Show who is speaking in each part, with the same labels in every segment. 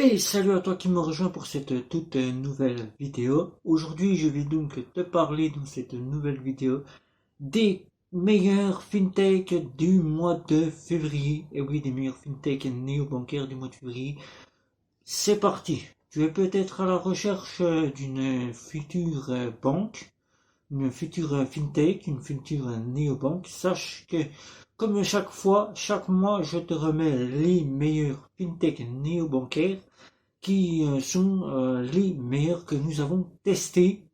Speaker 1: Hey, salut à toi qui me rejoins pour cette toute nouvelle vidéo. Aujourd'hui, je vais donc te parler dans cette nouvelle vidéo des meilleurs fintech du mois de février. Et oui, des meilleurs fintech néo-bancaires du mois de février. C'est parti. Tu es peut-être à la recherche d'une future banque, une future fintech, une future néobanque. Sache que, comme chaque fois, chaque mois, je te remets les meilleurs fintech néo-bancaires qui sont les meilleurs que nous avons testés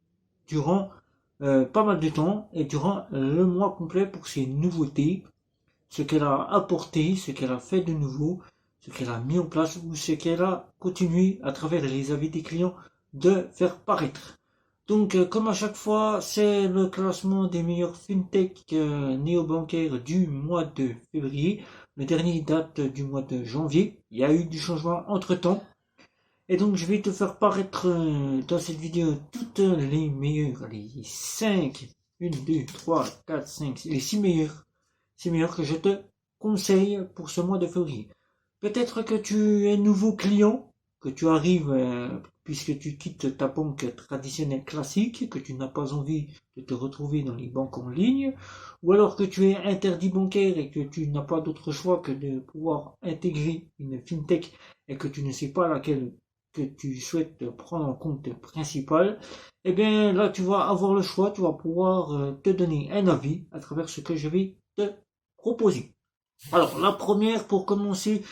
Speaker 1: durant pas mal de temps et durant le mois complet pour ces nouveautés, ce qu'elle a apporté, ce qu'elle a fait de nouveau, ce qu'elle a mis en place ou ce qu'elle a continué à travers les avis des clients de faire paraître. Donc, comme à chaque fois, c'est le classement des meilleurs fintech néobancaires du mois de février. Le dernier date du mois de janvier. Il y a eu du changement entre-temps. Et donc je vais te faire paraître dans cette vidéo toutes les meilleures, les 5, 1, 2, 3, 4, 5, les 6 meilleurs que je te conseille pour ce mois de février. Peut-être que tu es nouveau client, que tu arrives puisque tu quittes ta banque traditionnelle classique, que tu n'as pas envie de te retrouver dans les banques en ligne, ou alors que tu es interdit bancaire et que tu n'as pas d'autre choix que de pouvoir intégrer une fintech et que tu ne sais pas laquelle que tu souhaites prendre en compte principal, eh bien là tu vas avoir le choix, tu vas pouvoir te donner un avis à travers ce que je vais te proposer. Alors la première pour commencer,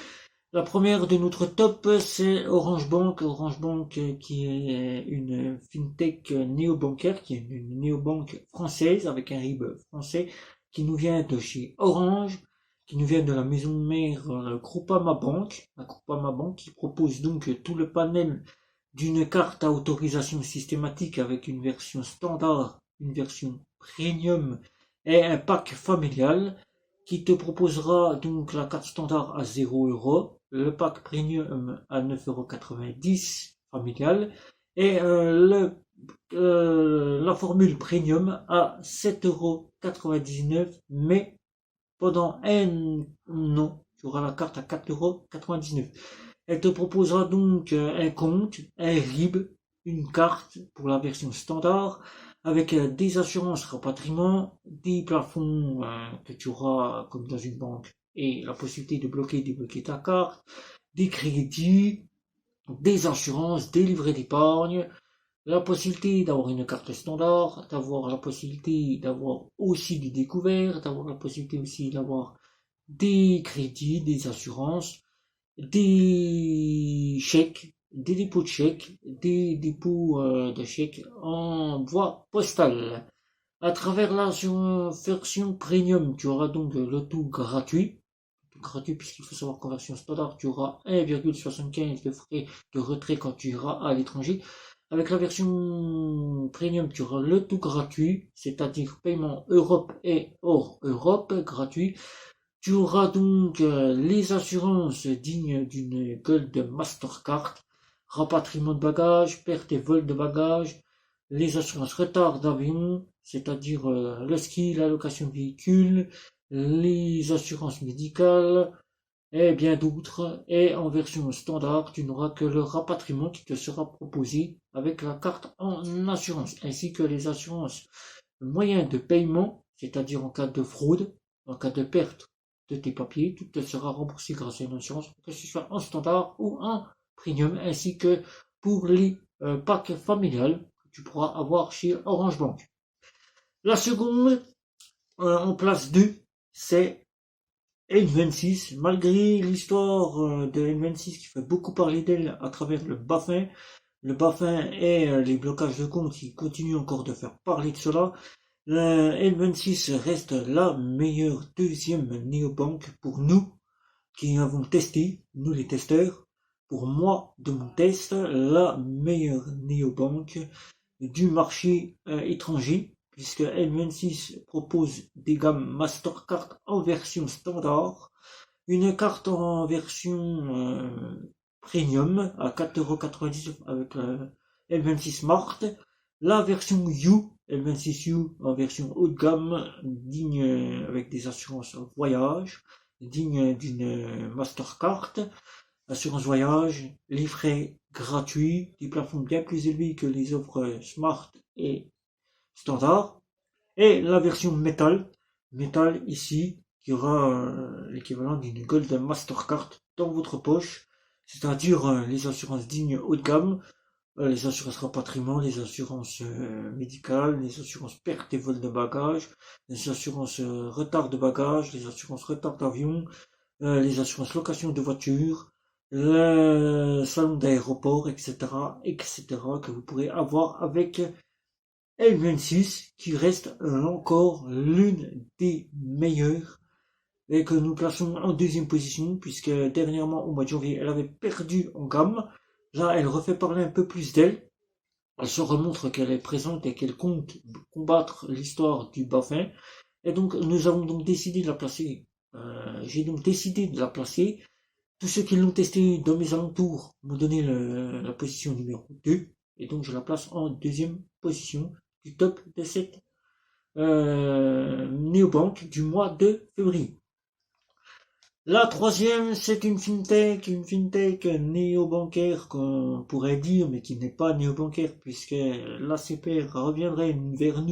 Speaker 1: la première de notre top, c'est Orange Bank. Orange Bank qui est une fintech néobancaire, qui est une néobanque française avec un RIB français qui nous vient de chez Orange, qui nous vient de la maison mère Groupama Bank. La Groupama Bank qui propose donc tout le panel d'une carte à autorisation systématique avec une version standard, une version premium et un pack familial qui te proposera donc la carte standard à 0 €, le pack premium à 9,90 € familial et la formule premium à 7,99 € mais pendant un an, tu auras la carte à 4,99 €. Elle te proposera donc un compte, un RIB, une carte pour la version standard, avec des assurances rapatriement, des plafonds que tu auras comme dans une banque, et la possibilité de bloquer et débloquer ta carte, des crédits, des assurances, des livrets d'épargne, la possibilité d'avoir une carte standard, d'avoir la possibilité d'avoir aussi du découvert, d'avoir la possibilité aussi d'avoir des crédits, des assurances, des chèques, des dépôts de chèques, des dépôts de chèques en voie postale. À travers la version premium, tu auras donc le tout gratuit. Gratuit puisqu'il faut savoir qu'en version standard, tu auras 1,75 de frais de retrait quand tu iras à l'étranger. Avec la version premium, tu auras le tout gratuit, c'est-à-dire paiement Europe et hors Europe gratuit. Tu auras donc les assurances dignes d'une Gold Mastercard, rapatriement de bagages, perte et vol de bagages, les assurances retard d'avion, c'est-à-dire le ski, la location de véhicule, les assurances médicales et bien d'autres. Et en version standard, tu n'auras que le rapatriement qui te sera proposé avec la carte en assurance, ainsi que les assurances moyens de paiement, c'est-à-dire en cas de fraude, en cas de perte de tes papiers, tout te sera remboursé grâce à une assurance, que ce soit en standard ou en premium, ainsi que pour les packs familiales que tu pourras avoir chez Orange Bank. La seconde, en place 2, c'est N26. Malgré l'histoire de N26 qui fait beaucoup parler d'elle à travers le BaFin et les blocages de compte qui continuent encore de faire parler de cela, la N26 reste la meilleure deuxième néobanque pour nous qui avons testé, nous les testeurs. Pour moi, de mon test, la meilleure néobanque du marché étranger, puisque N26 propose des gammes Mastercard en version standard, une carte en version premium à 4,99 € avec N26 Smart, la version U, L26U en version haut de gamme, digne avec des assurances voyage, digne d'une Mastercard, l'assurance voyage, les frais gratuits, des plafonds bien plus élevés que les offres Smart et Standard, et la version Metal ici, qui aura l'équivalent d'une Gold Mastercard dans votre poche, c'est-à-dire les assurances dignes haut de gamme, les assurances rapatriement, les assurances médicales, les assurances perte et vol de bagages, les assurances retard de bagages, les assurances retard d'avion, les assurances location de voiture, le salon d'aéroport, etc., que vous pourrez avoir avec L26, qui reste encore l'une des meilleures et que nous plaçons en deuxième position, puisque dernièrement, au mois de janvier, elle avait perdu en gamme. Là, elle refait parler un peu plus d'elle. Elle se remontre qu'elle est présente et qu'elle compte combattre l'histoire du Bafin. Et donc, nous avons donc décidé de la placer. J'ai donc décidé de la placer. Tous ceux qui l'ont testé dans mes alentours m'ont donné la position numéro 2. Et donc, je la place en deuxième position du top de cette néobanque du mois de février. La troisième, c'est une fintech néo-bancaire qu'on pourrait dire, mais qui n'est pas néo-bancaire, puisque l'ACPR reviendrait vers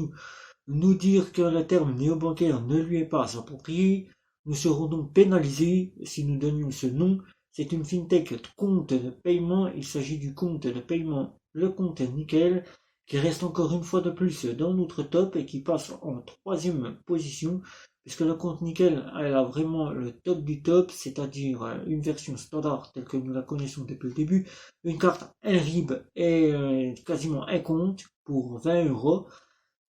Speaker 1: nous dire que le terme néo-bancaire ne lui est pas approprié. Nous serons donc pénalisés si nous donnions ce nom. C'est une fintech de compte de paiement. Il s'agit du compte de paiement, le compte Nickel, qui reste encore une fois de plus dans notre top et qui passe en troisième position, puisque le compte Nickel elle a vraiment le top du top, c'est-à-dire une version standard telle que nous la connaissons depuis le début, une carte, un RIB et quasiment un compte pour 20 €.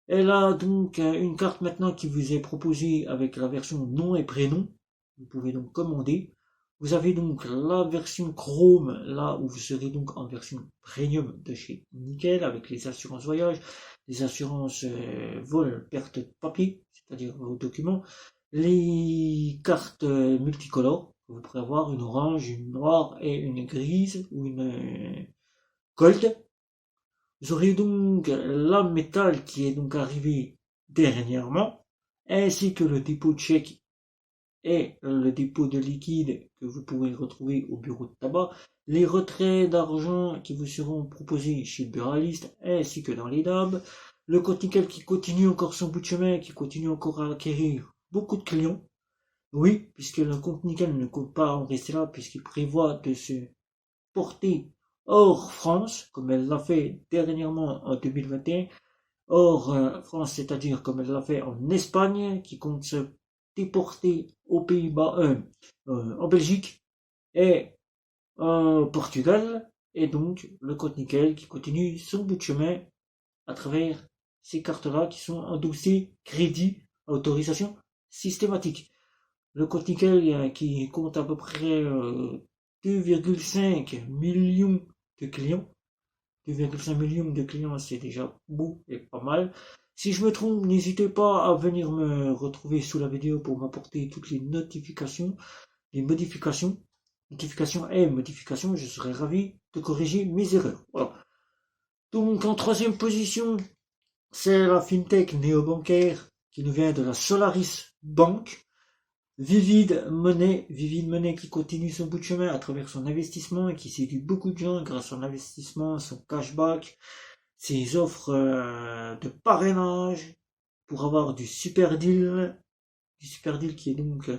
Speaker 1: Elle a donc une carte maintenant qui vous est proposée avec la version nom et prénom. Vous pouvez donc commander. Vous avez donc la version Chrome, là où vous serez donc en version premium de chez Nickel, avec les assurances voyage, les assurances vol, perte de papier, c'est-à-dire vos documents, les cartes multicolores. Vous pourrez avoir une orange, une noire et une grise ou une gold. Vous aurez donc la métal qui est donc arrivée dernièrement, ainsi que le dépôt de chèque et le dépôt de liquide que vous pourrez retrouver au bureau de tabac, les retraits d'argent qui vous seront proposés chez le buraliste ainsi que dans les DAB, le compte Nickel qui continue encore son bout de chemin, qui continue encore à acquérir beaucoup de clients. Oui, puisque le compte Nickel ne compte pas en rester là, puisqu'il prévoit de se porter hors France, comme elle l'a fait dernièrement en 2021, hors France, c'est-à-dire comme elle l'a fait en Espagne, qui compte se déporter aux Pays-Bas, en Belgique et au Portugal, et donc le compte Nickel qui continue son bout de chemin à travers ces cartes-là qui sont endossées crédit à autorisation systématique. Le compte Nickel qui compte à peu près 2,5 millions de clients. 2,5 millions de clients, c'est déjà beau et pas mal. Si je me trompe, n'hésitez pas à venir me retrouver sous la vidéo pour m'apporter toutes les notifications, les modifications, je serai ravi de corriger mes erreurs. Voilà. Donc en troisième position, c'est la fintech néo-bancaire qui nous vient de la Solaris Bank. Vivid Money qui continue son bout de chemin à travers son investissement et qui séduit beaucoup de gens grâce à son investissement, son cashback, ses offres de parrainage pour avoir du super deal qui est donc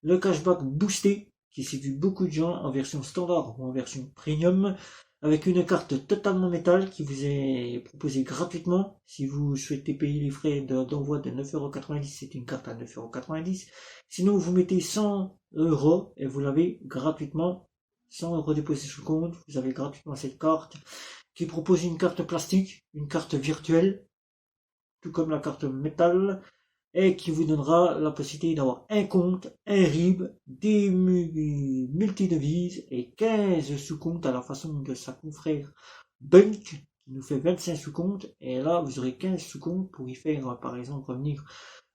Speaker 1: le cashback boosté qui séduit beaucoup de gens en version standard ou en version premium, avec une carte totalement métal qui vous est proposée gratuitement. Si vous souhaitez payer les frais d'envoi de 9,90 €, c'est une carte à 9,90 €. Sinon, vous mettez 100 € et vous l'avez gratuitement. 100 € déposés sur le compte, vous avez gratuitement cette carte qui propose une carte plastique, une carte virtuelle, tout comme la carte métal, et qui vous donnera la possibilité d'avoir un compte, un RIB, des multidevises et 15 sous-comptes à la façon de sa confrère Bunk, qui nous fait 25 sous-comptes, et là vous aurez 15 sous-comptes pour y faire par exemple revenir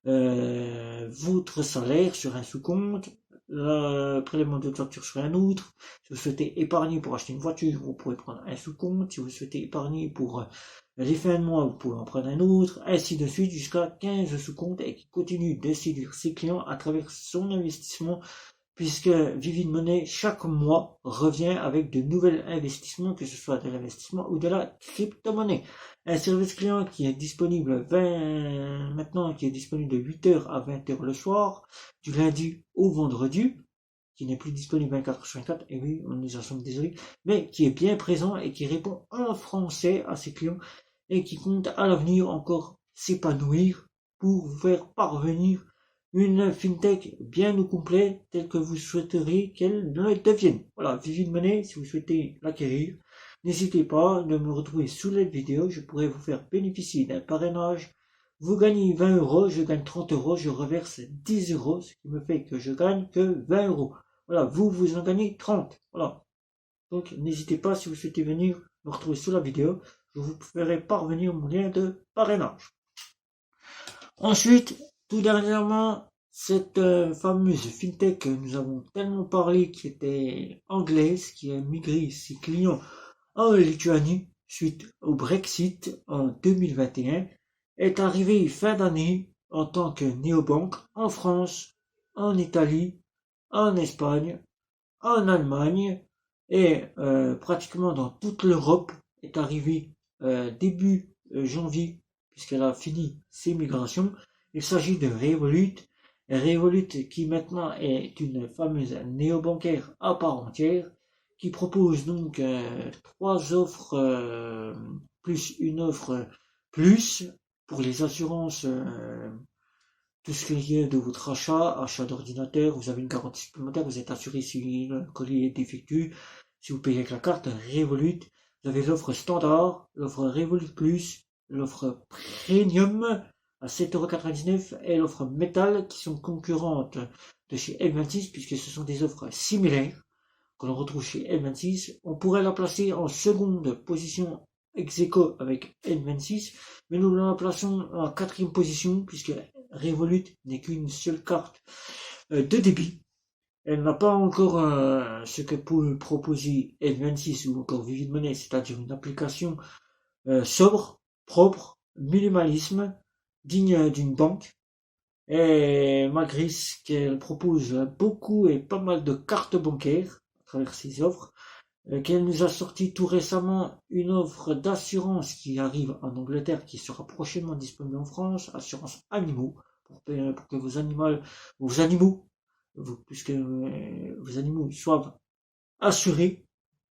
Speaker 1: votre salaire sur un sous-compte, le prélèvement de facture sur un autre. Si vous souhaitez épargner pour acheter une voiture, vous pourrez prendre un sous-compte. Si vous souhaitez épargner pour les fins de mois, vous pouvez en prendre un autre, ainsi de suite jusqu'à 15 sous-comptes, et qui continue de séduire ses clients à travers son investissement puisque Vivid Money chaque mois revient avec de nouveaux investissements, que ce soit de l'investissement ou de la crypto-monnaie. Un service client qui est disponible maintenant, qui est disponible de 8h à 20h le soir, du lundi au vendredi, qui n'est plus disponible 24h/24, et oui, nous en sommes désolés, mais qui est bien présent et qui répond en français à ses clients et qui compte à l'avenir encore s'épanouir pour vous faire parvenir une fintech bien au complet telle que vous souhaiteriez qu'elle le devienne. Voilà, Vivid Money, si vous souhaitez l'acquérir, n'hésitez pas de me retrouver sous la vidéo, je pourrais vous faire bénéficier d'un parrainage. Vous gagnez 20 euros, je gagne 30 euros, je reverse 10 euros, ce qui me fait que je gagne que 20 euros. Voilà, vous en gagnez 30. Voilà. Donc, n'hésitez pas si vous souhaitez venir me retrouver sous la vidéo, je vous ferai parvenir mon lien de parrainage. Ensuite, tout dernièrement, cette fameuse fintech que nous avons tellement parlé, qui était anglaise, qui a migré ses clients en Lituanie suite au Brexit en 2021, est arrivée fin d'année en tant que néobanque en France, en Italie, en Espagne, en Allemagne et pratiquement dans toute l'Europe, est arrivée début janvier, puisqu'elle a fini ses migrations. Il s'agit de Revolut. Revolut qui maintenant est une fameuse néobancaire à part entière, qui propose donc 3 offres plus une offre plus pour les assurances, tout ce qui est de votre achat d'ordinateur, vous avez une garantie supplémentaire, vous êtes assuré si le colis est défectueux, si vous payez avec la carte Revolut. Vous avez l'offre standard, l'offre Revolut Plus, l'offre Premium à 7,99 € et l'offre Metal, qui sont concurrentes de chez N26, puisque ce sont des offres similaires que l'on retrouve chez N26. On pourrait la placer en seconde position ex-aequo avec N26, mais nous la plaçons en 4e position, puisque Revolut n'est qu'une seule carte de débit. Elle n'a pas encore ce que peut proposer N26 ou encore Vivid Money, c'est-à-dire une application sobre, propre, minimalisme, digne d'une banque. Et malgré ce qu'elle propose beaucoup et pas mal de cartes bancaires à travers ses offres, qu'elle nous a sorti tout récemment une offre d'assurance qui arrive en Angleterre, qui sera prochainement disponible en France, assurance animaux, pour que vos animaux soient assurés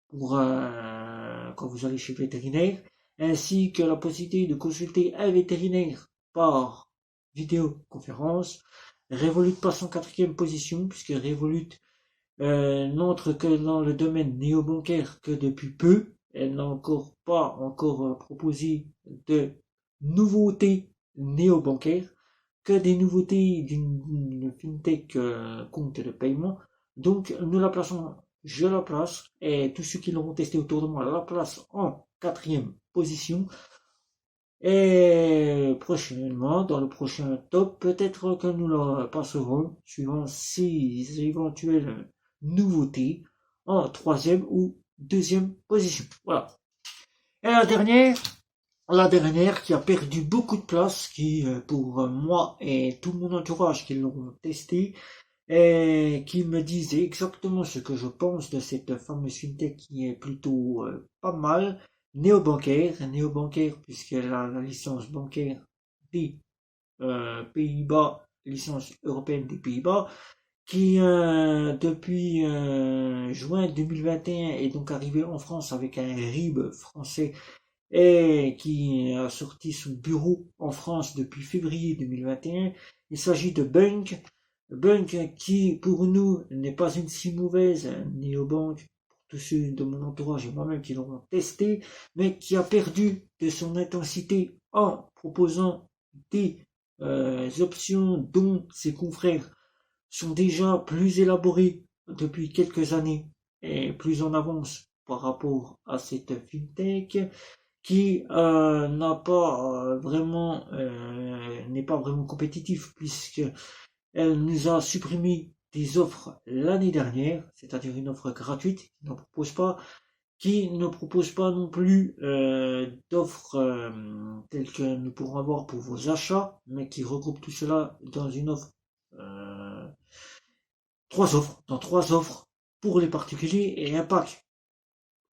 Speaker 1: pour quand vous allez chez le vétérinaire, ainsi que la possibilité de consulter un vétérinaire par vidéoconférence. Revolut passe en 4e position, puisque Revolut n'entre que dans le domaine néobancaire que depuis peu. Elle n'a pas proposé de nouveautés néobancaires, que des nouveautés d'une fintech compte de paiement. Donc je la place, et tous ceux qui l'auront testé autour de moi la placent en 4e position. Et prochainement, dans le prochain top, peut-être que nous la passerons, suivant ses éventuelles nouveautés, en 3e ou 2e position. Voilà. Et la dernière qui a perdu beaucoup de place, qui pour moi et tout mon entourage qui l'ont testé, et qui me disent exactement ce que je pense de cette fameuse fintech qui est plutôt pas mal, néobancaire puisqu'elle a la licence bancaire des Pays-Bas, licence européenne des Pays-Bas, qui depuis juin 2021 est donc arrivé en France avec un RIB français et qui a sorti son bureau en France depuis février 2021. Il s'agit de Bunk qui pour nous n'est pas une si mauvaise néobanque, pour tous ceux de mon entourage et moi-même qui l'ont testé, mais qui a perdu de son intensité en proposant des options dont ses confrères sont déjà plus élaborés depuis quelques années et plus en avance par rapport à cette fintech, qui n'est pas vraiment compétitif, puisque elle nous a supprimé des offres l'année dernière, c'est-à-dire une offre gratuite qui ne propose pas non plus d'offres telles que nous pourrons avoir pour vos achats, mais qui regroupe tout cela dans une offre dans 3 offres pour les particuliers et un pack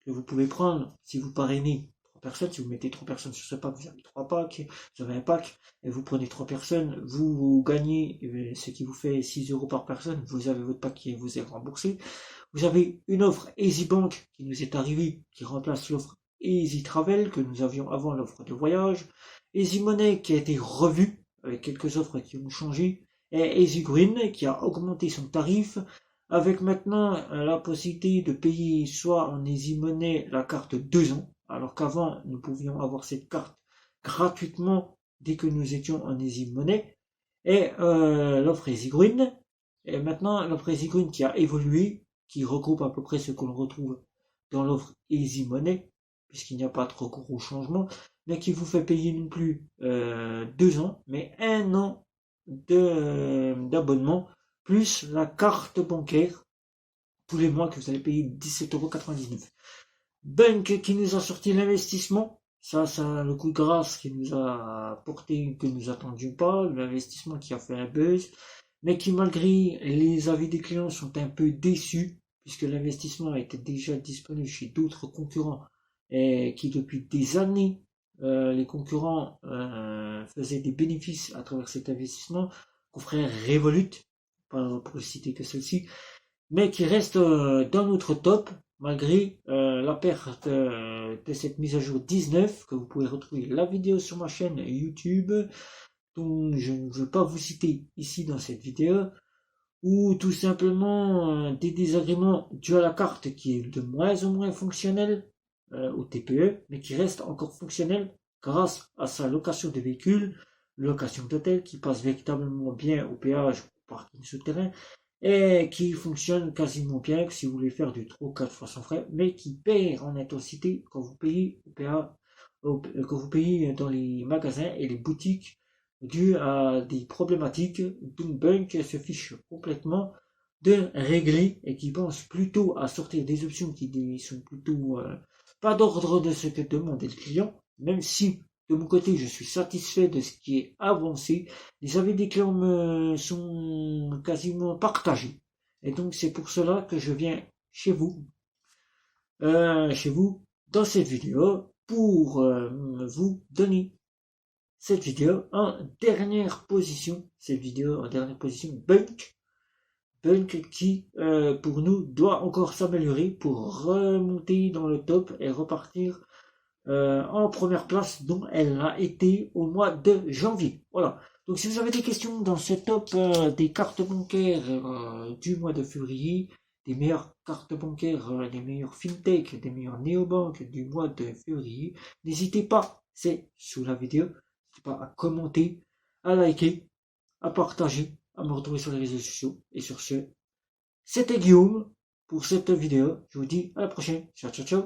Speaker 1: que vous pouvez prendre si vous parrainez 3 personnes. Si vous mettez 3 personnes sur ce pack, vous avez 3 packs, vous avez un pack, et vous prenez 3 personnes, vous gagnez ce qui vous fait 6 € par personne, vous avez votre pack qui vous est remboursé. Vous avez une offre EasyBank qui nous est arrivée, qui remplace l'offre Easy Travel que nous avions avant, l'offre de voyage. Easy Money qui a été revue avec quelques offres qui ont changé, et Easy Green qui a augmenté son tarif avec maintenant la possibilité de payer soit en Easy Money la carte 2 ans, alors qu'avant nous pouvions avoir cette carte gratuitement dès que nous étions en Easy Money, et l'offre Easy Green, et maintenant l'offre Easy Green qui a évolué, qui regroupe à peu près ce qu'on retrouve dans l'offre Easy Money, puisqu'il n'y a pas trop gros changements, mais qui vous fait payer non plus 2 ans, mais 1 an d'abonnement, plus la carte bancaire tous les mois que vous allez payer 17,99 €. Bank qui nous a sorti l'investissement, ça le coup de grâce qui nous a apporté, que nous attendions pas, l'investissement qui a fait un buzz, mais qui malgré les avis des clients sont un peu déçus, puisque l'investissement était déjà disponible chez d'autres concurrents, et qui depuis des années, les concurrents faisaient des bénéfices à travers cet investissement, confrère Revolut, pour citer que celle-ci, mais qui reste dans notre top, malgré la perte de cette mise à jour 19, que vous pouvez retrouver la vidéo sur ma chaîne YouTube, dont je ne veux pas vous citer ici dans cette vidéo, ou tout simplement des désagréments dus à la carte qui est de moins en moins fonctionnelle au TPE, mais qui reste encore fonctionnelle grâce à sa location de véhicules, location d'hôtel qui passe véritablement bien au péage, au parking souterrain, et qui fonctionne quasiment bien si vous voulez faire du 3 ou 4 fois sans frais, mais qui perd en intensité quand vous payez au péage, quand vous payez dans les magasins et les boutiques, dû à des problématiques dont Bank se fiche complètement de régler, et qui pense plutôt à sortir des options qui sont plutôt pas d'ordre de ce que demande le client, même si de mon côté je suis satisfait de ce qui est avancé. Les avis des clients me sont quasiment partagés, et donc c'est pour cela que je viens chez vous dans cette vidéo pour vous donner cette vidéo en dernière position. Bank qui pour nous doit encore s'améliorer pour remonter dans le top et repartir en première place dont elle a été au mois de janvier. Voilà. Donc si vous avez des questions dans ce top des cartes bancaires du mois de février, des meilleures cartes bancaires, des meilleures fintech, des meilleures néobanques du mois de février, n'hésitez pas, c'est sous la vidéo, n'hésitez pas à commenter, à liker, à partager, à me retrouver sur les réseaux sociaux. Et sur ce, c'était Guillaume pour cette vidéo. Je vous dis à la prochaine. Ciao, ciao, ciao.